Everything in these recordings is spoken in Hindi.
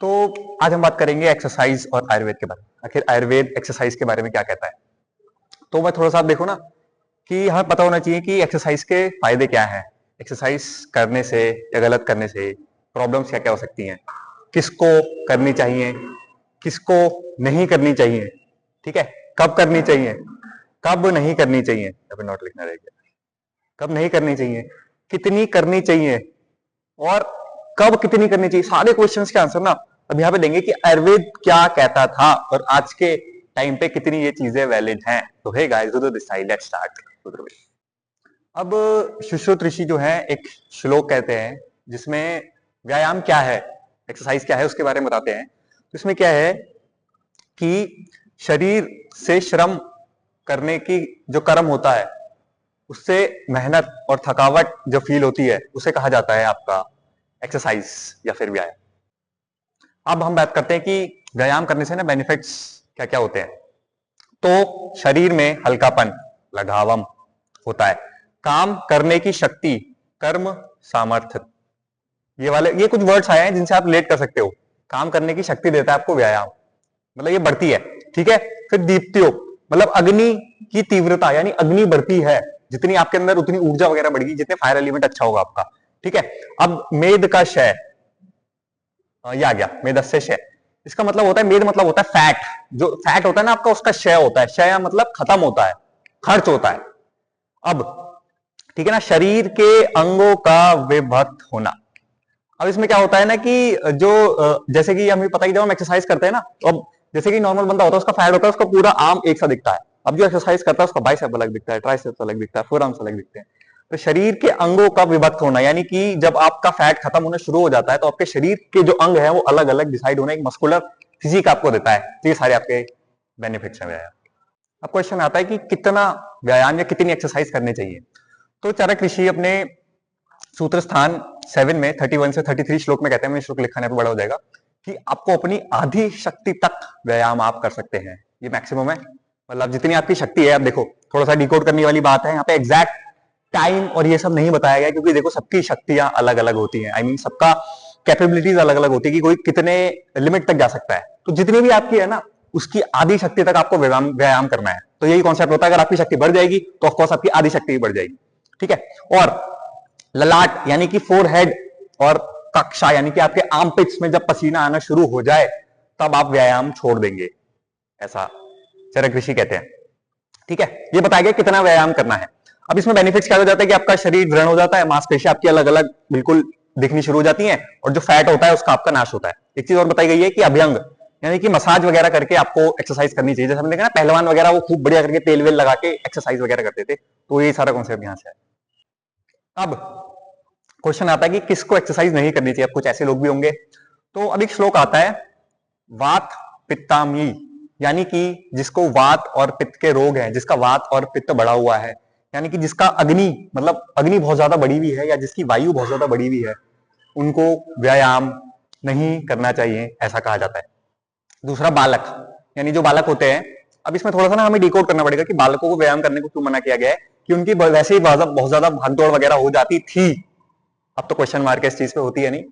तो आज हम बात करेंगे एक्सरसाइज और आयुर्वेद के बारे में। आखिर आयुर्वेद एक्सरसाइज के बारे में क्या कहता है। तो मैं थोड़ा सा देखो ना कि हमें पता होना चाहिए कि एक्सरसाइज के फायदे क्या हैं, एक्सरसाइज करने से या गलत करने से प्रॉब्लम्स क्या क्या हो सकती हैं, किसको करनी चाहिए, किसको नहीं करनी चाहिए, ठीक है, कब करनी चाहिए, कब नहीं करनी चाहिए, अभी नोट लिखना रहेगा, कब नहीं करनी चाहिए, कितनी करनी चाहिए और कब कितनी करनी चाहिए। सारे क्वेश्चंस के आंसर ना अब यहाँ पे देंगे कि आयुर्वेद क्या कहता था और आज के टाइम पे कितनी ये चीजें वैलिड हैं। तो hey guys, do this side, let's start. अब सुश्रुत ऋषि जो है एक श्लोक कहते हैं जिसमें व्यायाम क्या है, एक्सरसाइज क्या है उसके बारे में बताते हैं। तो इसमें क्या है कि शरीर से श्रम करने की जो कर्म होता है उससे मेहनत और थकावट जो फील होती है उसे कहा जाता है आपका एक्सरसाइज या फिर व्यायाम। अब हम बात करते हैं कि व्यायाम करने से ना बेनिफिट्स क्या क्या होते हैं। तो शरीर में हल्कापन, लघावम होता है, काम करने की शक्ति, कर्म सामर्थ्य, ये कुछ वर्ड्स आए हैं जिनसे आप रिलेट कर सकते हो। काम करने की शक्ति देता है आपको व्यायाम, मतलब ये बढ़ती है, ठीक है। फिर दीप्त्यो मतलब अग्नि की तीव्रता, यानी अग्नि बढ़ती है, जितनी आपके अंदर उतनी ऊर्जा वगैरह बढ़ेगी, जितने फायर एलिमेंट अच्छा होगा आपका, ठीक है। अब मेद का क्षय, ये आ गया मेदस्य क्षय। इसका मतलब होता है, मेद मतलब होता है फैट, जो फैट होता है ना आपका उसका क्षय होता है। क्षय मतलब खत्म होता है, खर्च होता है। अब ठीक है ना, शरीर के अंगों का विभक्त होना। अब इसमें क्या होता है ना कि जो जैसे कि हमें पता ही, जब हम एक्सरसाइज करते हैं ना, तो अब जैसे कि नॉर्मल बंदा होता है उसका फैट होता है, उसका पूरा आर्म एक सा दिखता है। अब जो एक्सरसाइज करता है उसका बाइसेप अलग दिखता है, ट्राइसेप्स अलग दिखता है, फोरआर्म्स अलग दिखते हैं। तो शरीर के अंगों का विभक्त होना, यानी कि जब आपका फैट खत्म होना शुरू हो जाता है तो आपके शरीर के जो अंग है वो अलग अलग डिसाइड होने, एक मस्कुलर फिजिक आपको देता है। तो ये सारे आपके बेनिफिट्स हैं व्यायाम। अब क्वेश्चन आता है कि कितना व्यायाम या कितनी एक्सरसाइज करनी चाहिए। तो चाणक्य ऋषि अपने सूत्र स्थान 7 में 31 से 33 श्लोक में कहते हैं, मैं श्लोक लिखा है तो बड़ा हो जाएगा, कि आपको अपनी आधी शक्ति तक व्यायाम आप कर सकते हैं। ये मैक्सिमम है, मतलब जितनी आपकी शक्ति है। अब देखो थोड़ा सा डिकोड करने वाली बात है, यहाँ पे एग्जैक्ट टाइम और ये सब नहीं बताया गया, क्योंकि देखो सबकी शक्तियां अलग अलग होती हैं। आई मीन सबका कैपेबिलिटीज अलग अलग होती है कि कोई कितने लिमिट तक जा सकता है। तो जितनी भी आपकी है ना, उसकी आधी शक्ति तक आपको व्यायाम करना है। तो यही कॉन्सेप्ट होता है, अगर आपकी शक्ति बढ़ जाएगी तो ऑफकोर्स आपकी आधी शक्ति भी बढ़ जाएगी, ठीक है। और ललाट यानी कि फोरहेड और कक्षा यानी कि आपके आर्मपिट्स में जब पसीना आना शुरू हो जाए तब आप व्यायाम छोड़ देंगे, ऐसा चाणक्य ऋषि कहते हैं, ठीक है। ये बताया गया कितना व्यायाम करना है। अब इसमें बेनिफिट्स क्या हो जाता है कि आपका शरीर दृढ़ हो जाता है, मांसपेशियां आपकी अलग अलग बिल्कुल दिखनी शुरू हो जाती हैं, और जो फैट होता है उसका आपका नाश होता है। एक चीज और बताई गई है कि अभ्यंग यानी कि मसाज वगैरह करके आपको एक्सरसाइज करनी चाहिए। जैसे हमने देखा ना पहलवान वगैरह, वो खूब बढ़िया करके तेल वेल लगा के एक्सरसाइज वगैरह करते थे। तो ये सारा कॉन्सेप्ट यहां से है। अब क्वेश्चन आता है कि किसको एक्सरसाइज नहीं करनी चाहिए। अब कुछ ऐसे लोग भी होंगे। तो अब एक श्लोक आता है, वात पित्तामी, यानी कि जिसको वात और पित्त के रोग हैं, जिसका वात और पित्त बढ़ा हुआ है, यानी कि जिसका अग्नि मतलब अग्नि बहुत ज्यादा बढ़ी हुई है या जिसकी वायु बहुत ज्यादा बढ़ी हुई है, उनको व्यायाम नहीं करना चाहिए, ऐसा कहा जाता है। दूसरा बालक, यानी जो बालक होते हैं। अब इसमें थोड़ा सा ना हमें डिकोड करना पड़ेगा कि बालकों को व्यायाम करने को क्यों मना किया गया है, कि उनकी वैसे ही बहुत ज्यादा भागदौड़ वगैरह हो जाती थी। अब तो क्वेश्चन मार्क इस चीज पे होती है नहीं,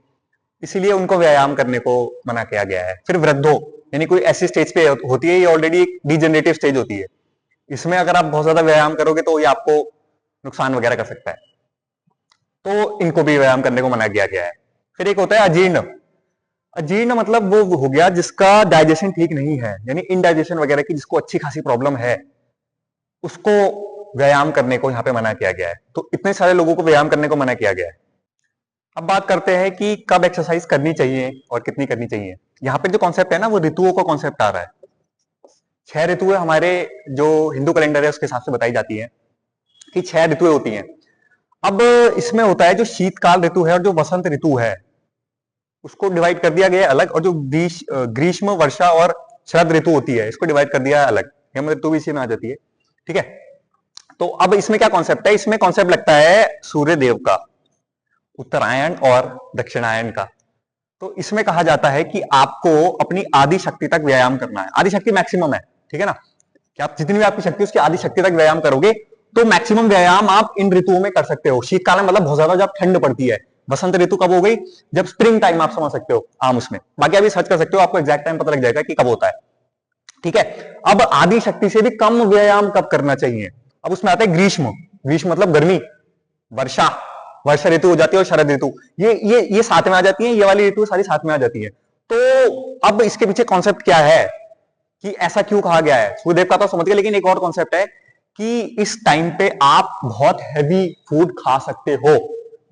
इसीलिए उनको व्यायाम करने को मना किया गया है। फिर वृद्धों, यानी कोई ऐसी स्टेज पे होती है, ये ऑलरेडी एक डिजेनरेटिव स्टेज होती है, इसमें अगर आप बहुत ज्यादा व्यायाम करोगे तो ये आपको नुकसान वगैरह कर सकता है, तो इनको भी व्यायाम करने को मना किया गया है। फिर एक होता है अजीर्ण। अजीर्ण मतलब वो हो गया जिसका डाइजेशन ठीक नहीं है, यानी इनडाइजेशन वगैरह की जिसको अच्छी खासी प्रॉब्लम है, उसको व्यायाम करने को यहाँ पे मना किया गया है। तो इतने सारे लोगों को व्यायाम करने को मना किया गया है। अब बात करते हैं कि कब एक्सरसाइज करनी चाहिए और कितनी करनी चाहिए। यहाँ पे जो कॉन्सेप्ट है ना, वो ऋतुओं का कॉन्सेप्ट आ रहा है। 6 ऋतुएं हमारे जो हिंदू कैलेंडर है उसके हिसाब से बताई जाती है कि 6 ऋतुएं होती हैं। अब इसमें होता है जो शीतकाल ऋतु है और जो वसंत ऋतु है उसको डिवाइड कर दिया गया है अलग, और जो ग्रीष्म वर्षा और शरद ऋतु होती है इसको डिवाइड कर दिया है अलग। हेम ऋतु भी इसी में आ जाती है, ठीक है। तो अब इसमें क्या कॉन्सेप्ट है, इसमें कॉन्सेप्ट लगता है सूर्य देव का, उत्तरायण और दक्षिणायन का। तो इसमें कहा जाता है कि आपको अपनी आधी शक्ति तक व्यायाम करना है। आधी शक्ति मैक्सिमम है, ठीक है ना, कि आप जितनी भी आपकी शक्ति उसकी आधी शक्ति तक व्यायाम करोगे तो मैक्सिमम व्यायाम आप इन ऋतुओं में कर सकते हो। शीतकाल में मतलब बहुत ज्यादा जब ठंड पड़ती है, वसंत ऋतु कब हो गई? जब स्प्रिंग टाइम आप समझ सकते हो आम उसमें, बाकी अभी सर्च कर सकते हो, आपको एग्जैक्ट टाइम पता लग जाएगा कि कब होता है। ठीक है, अब आधी शक्ति से भी कम व्यायाम कब करना चाहिए? अब उसमें आता है ग्रीष्म, ग्रीष्म मतलब गर्मी, वर्षा, वर्षा ऋतु हो जाती है और शरद ऋतु, ये साथ में आ जाती है, ये वाली ऋतु सारी साथ में आ जाती है। तो अब इसके पीछे कॉन्सेप्ट क्या है कि ऐसा क्यों कहा गया है? सूर्यदेव का तो समझ गए, लेकिन एक और कॉन्सेप्ट है कि इस टाइम पे आप बहुत हैवी फूड खा सकते हो,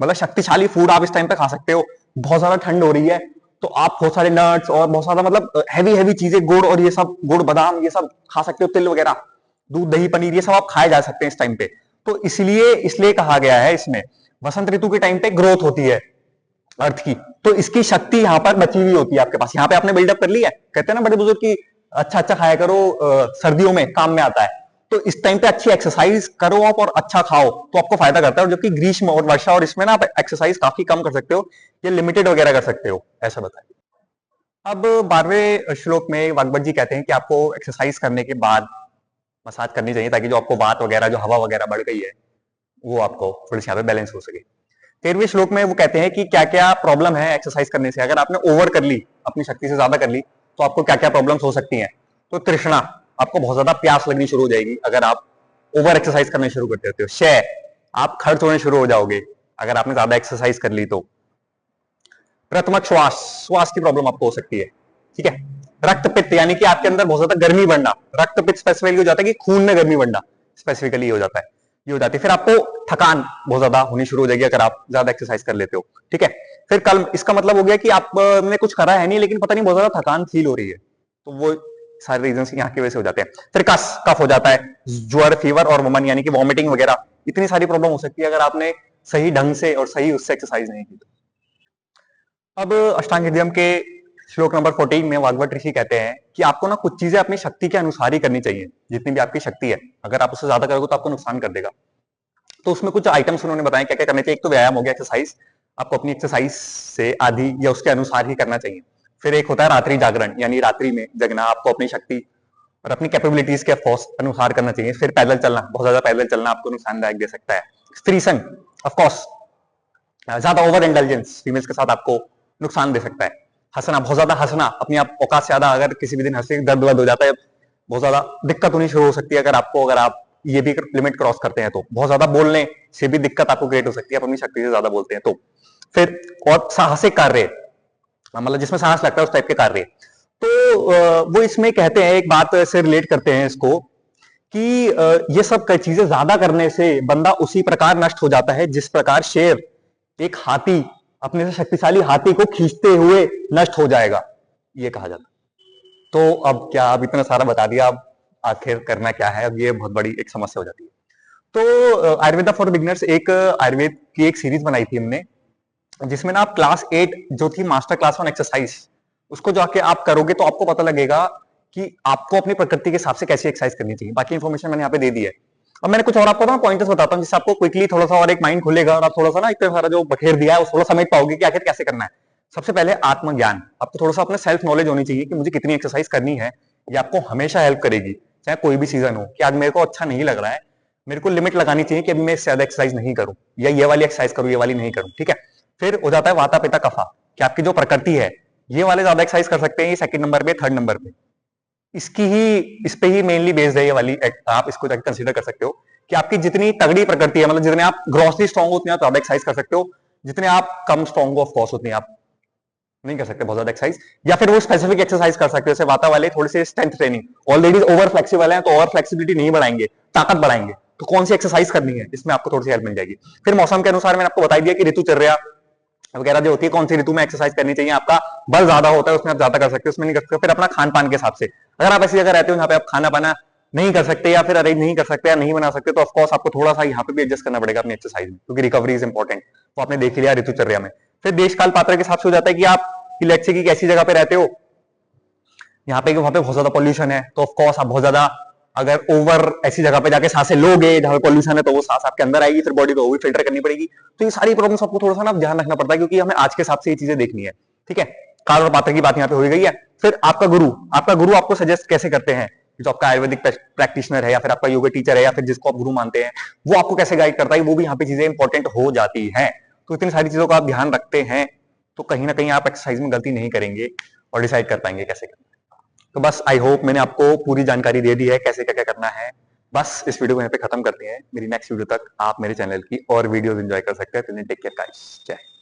मतलब शक्तिशाली फूड आप इस टाइम पे खा सकते हो। बहुत ज्यादा ठंड हो रही है तो आप बहुत सारे नट्स और बहुत सारा मतलब हैवी हैवी चीजें, गुड़ और ये सब, गुड़ बादाम ये सब खा सकते हो, तिल वगैरह, दूध दही पनीर ये सब आप खाए जा सकते हैं इस टाइम पे। तो इसलिए इसलिए कहा गया है इसमें वसंत ऋतु के टाइम पे ग्रोथ होती है अर्थ की, तो इसकी शक्ति यहां पर बची हुई होती है आपके पास। यहां पे आपने बिल्डअप कर लिया है, कहते हैं ना बड़े बुजुर्ग की अच्छा अच्छा खाया करो, सर्दियों में काम में आता है। तो इस टाइम पे अच्छी एक्सरसाइज करो आप और अच्छा खाओ तो आपको फायदा करता है। और जबकि ग्रीष्म और वर्षा और इसमें ना आप एक्सरसाइज काफी कम कर सकते हो, ये लिमिटेड वगैरह कर सकते हो, ऐसा बताइए। अब 12वें श्लोक में वाग्भट जी कहते हैं कि आपको एक्सरसाइज करने के बाद मसाज करनी चाहिए, ताकि जो आपको बात वगैरह, जो हवा वगैरह बढ़ गई है, वो आपको थोड़ी सी यहाँ पे बैलेंस हो सके। 13वें श्लोक में वो कहते हैं कि क्या क्या प्रॉब्लम है एक्सरसाइज करने से, अगर आपने ओवर कर ली, अपनी शक्ति से ज्यादा कर ली, तो आपको क्या क्या प्रॉब्लम्स हो सकती हैं। तो तृष्णा, आपको बहुत ज्यादा प्यास लगनी शुरू हो जाएगी अगर आप ओवर एक्सरसाइज करने शुरू कर देते हो। क्षय, आप खर्च होने शुरू हो जाओगे अगर आपने ज्यादा एक्सरसाइज कर ली तो। प्रथमक श्वास, श्वास की प्रॉब्लम आपको हो सकती है। ठीक है, रक्त पित्त, यानी कि आपके अंदर बहुत ज्यादा गर्मी बढ़ना, रक्त पित्त स्पेसिफिकली हो जाता है कि खून में गर्मी बढ़ना, स्पेसिफिकली हो जाता है, ये हो जाती है। फिर आपको थकान बहुत ज्यादा होनी शुरू हो जाएगी अगर आप ज्यादा एक्सरसाइज कर लेते हो। ठीक है, फिर कल, इसका मतलब हो गया कि आपने कुछ करा है नहीं लेकिन पता नहीं बहुत ज्यादा थकान फील हो रही है, तो वो सारे रीजन यहाँ की वजह से हो जाते हैं। फिर कफ हो जाता है, ज्वर, फीवर और वमन यानी कि वॉमिटिंग वगैरह, इतनी सारी प्रॉब्लम हो सकती है अगर आपने सही ढंग से और सही उससे एक्सरसाइज नहीं की। अब अष्टांग हृदयम के श्लोक नंबर 14 में वाग्भट ऋषि कहते हैं कि आपको ना कुछ चीजें अपनी शक्ति के अनुसार ही करनी चाहिए, जितनी भी आपकी शक्ति है, अगर आप उससे ज्यादा करोगे तो आपको नुकसान कर देगा। तो उसमें कुछ आइटम्स उन्होंने बताया क्या क्या करने चाहिए। एक तो व्यायाम हो गया, एक्सरसाइज, आपको अपनी एक्सरसाइज से आधी या उसके अनुसार ही करना चाहिए। फिर एक होता है रात्रि जागरण, यानी रात्रि में जगना, आपको अपनी शक्ति और अपनी कैपेबिलिटीज के फोर्स अनुसार करना चाहिए। फिर पैदल चलना, बहुत ज्यादा पैदल चलना आपको नुकसानदायक दे सकता है। स्त्री संग, ऑफकोर्स ज्यादा ओवर इंटेलिजेंस फीमेल्स के साथ आपको नुकसान दे सकता है। हंसना, बहुत ज्यादा हंसना, अपनी आप औकात से ज्यादा अगर किसी भी दिन हंसे दर्द वर्द हो जाता है, बहुत ज्यादा दिक्कत होनी शुरू हो सकती है अगर आपको, अगर आप ये भी लिमिट क्रॉस करते हैं तो। बहुत ज्यादा बोलने से भी दिक्कत आपको क्रिएट हो सकती है, आप अपनी शक्ति से ज्यादा बोलते हैं तो। फिर और साहसिक कार्य, मतलब जिसमें साहस लगता है उस टाइप के कार्य, तो वो इसमें कहते हैं, एक बात से रिलेट करते हैं इसको कि ये सब चीजें ज्यादा करने से बंदा उसी प्रकार नष्ट हो जाता है जिस प्रकार शेर एक हाथी, अपने से शक्तिशाली हाथी को खींचते हुए नष्ट हो जाएगा, ये कहा जाता है। तो अब क्या, अब इतना सारा बता दिया, अब आखिर करना क्या है, अब ये बहुत बड़ी एक समस्या हो जाती है। तो आयुर्वेदा फॉर बिगिनर्स, एक आयुर्वेद की एक सीरीज बनाई थी हमने, जिसमें ना आप क्लास 8 जो थी मास्टर क्लास 1 एक्सरसाइज, उसको जाके आप करोगे तो आपको पता लगेगा कि आपको अपनी प्रकृति के हिसाब से कैसी एक्सरसाइज करनी चाहिए। बाकी इंफॉर्मेशन मैंने यहाँ पे दे दी है। अब मैंने कुछ और आपको ना पॉइंटर्स बताता हूँ जिससे आपको क्विकली थोड़ा सा और एक माइंड खुलेगा और आप थोड़ा सा ना इतना सारा जो बखेर दिया है वो थोड़ा समझ पाओगे कि आखिर कैसे करना है। सबसे पहले आत्मज्ञान, आपको थोड़ा सा अपने सेल्फ नॉलेज होनी चाहिए कि मुझे कितनी एक्सरसाइज करनी है। ये आपको हमेशा हेल्प करेगी, चाहे कोई भी सीजन हो, कि आज मेरे को अच्छा नहीं लग रहा है, मेरे को लिमिट लगानी चाहिए कि अभी मैं इससे ज्यादा एक्सरसाइज नहीं करूं, या ये वाली एक्सरसाइज करूं, ये वाली नहीं करूं। ठीक है, फिर हो जाता है वाता पिता कफा, कि आपकी जो प्रकृति है ये वाले ज्यादा एक्सरसाइज कर सकते हैं, ये सेकंड नंबर पे, थर्ड नंबर पे, इसकी ही, इस पे ही मेनली बेस्ड है ये वाली। आप इसको जाके कंसीडर कर सकते हो कि आपकी जितनी तगड़ी प्रकृति है, मतलब जितने आप ग्रॉसली स्ट्रॉन्ग हो उतने आप ज्यादा एक्सरसाइज कर सकते हो, जितने आप कम स्ट्रॉन्ग हो ऑफ कोर्स उतनी आप नहीं कर सकते बहुत ज्यादा एक्सरसाइज। या फिर वो स्पेसिफिक एक्सरसाइज कर सकते हो, जैसे वाता वाले थोड़े से strength training, already over flexible है तो ओवर फ्लेक्सिबिलिटी नहीं बढ़ाएंगे, ताकत बढ़ाएंगे, तो कौन सी एक्सरसाइज करनी है इसमें आपको थोड़ी सी हेल्प मिल जाएगी। फिर मौसम के अनुसार मैंने आपको बता दिया कि ऋतुचर्या वगैरह जो होती है, कौन सी ऋतु में एक्सरसाइज करनी चाहिए, आपका बल ज्यादा होता है उसमें आप ज्यादा कर सकते हो, उसमें नहीं कर सकते। फिर अपना खान पान के हिसाब से, अगर आप ऐसी जगह रहते हो जहाँ पे आप खाना पाना नहीं कर सकते या फिर अरेंज नहीं कर सकते या नहीं बना सकते, तो ऑफकोर्स आपको थोड़ा सा यहाँ पे भी एडजस्ट करना पड़ेगा अपनी एक्सरसाइज में, क्योंकि रिकवरी इज इंपॉर्टेंट, वो आपने देख लिया ऋतुचर्या में। फिर देश काल पात्र के हिसाब से हो जाता है कि आप लेट्स से कि कैसी जगह पे रहते हो, यहाँ पे वहां पे बहुत ज्यादा पॉल्यूशन है, तो ऑफकोर्स आप बहुत ज्यादा अगर ओवर ऐसी जगह पे जाके सांसें लोगे जहां पे पॉल्यूशन है, तो वो सांस आपके अंदर आएगी, फिर बॉडी को वो भी फिल्टर करनी पड़ेगी। तो ये सारी प्रॉब्लम्स आपको थोड़ा सा ना ध्यान रखना पड़ता है, क्योंकि हमें आज के हिसाब से ये चीजें देखनी है। ठीक है, काल और पात्र की बात यहाँ पे हो गई है। फिर आपका गुरु आपको सजेस्ट कैसे करते हैं, जो आपका आयुर्वेदिक प्रैक्टिशनर है या फिर आपका योगा टीचर है या फिर जिसको आप गुरु मानते हैं, वो आपको कैसे गाइड करता है, वो भी यहाँ पे चीजें इंपॉर्टेंट हो जाती है। तो इतनी सारी चीजों का आप ध्यान रखते हैं तो कहीं ना कहीं आप एक्सरसाइज में गलती नहीं करेंगे और डिसाइड कर पाएंगे कैसे करना है। तो बस आई होप मैंने आपको पूरी जानकारी दे दी है कैसे क्या क्या करना है। बस इस वीडियो को यहाँ पे खत्म करते हैं। मेरी नेक्स्ट वीडियो तक आप मेरे चैनल की और वीडियोस एंजॉय कर सकते हैं। टेक केयर गाइस, जय हिंद।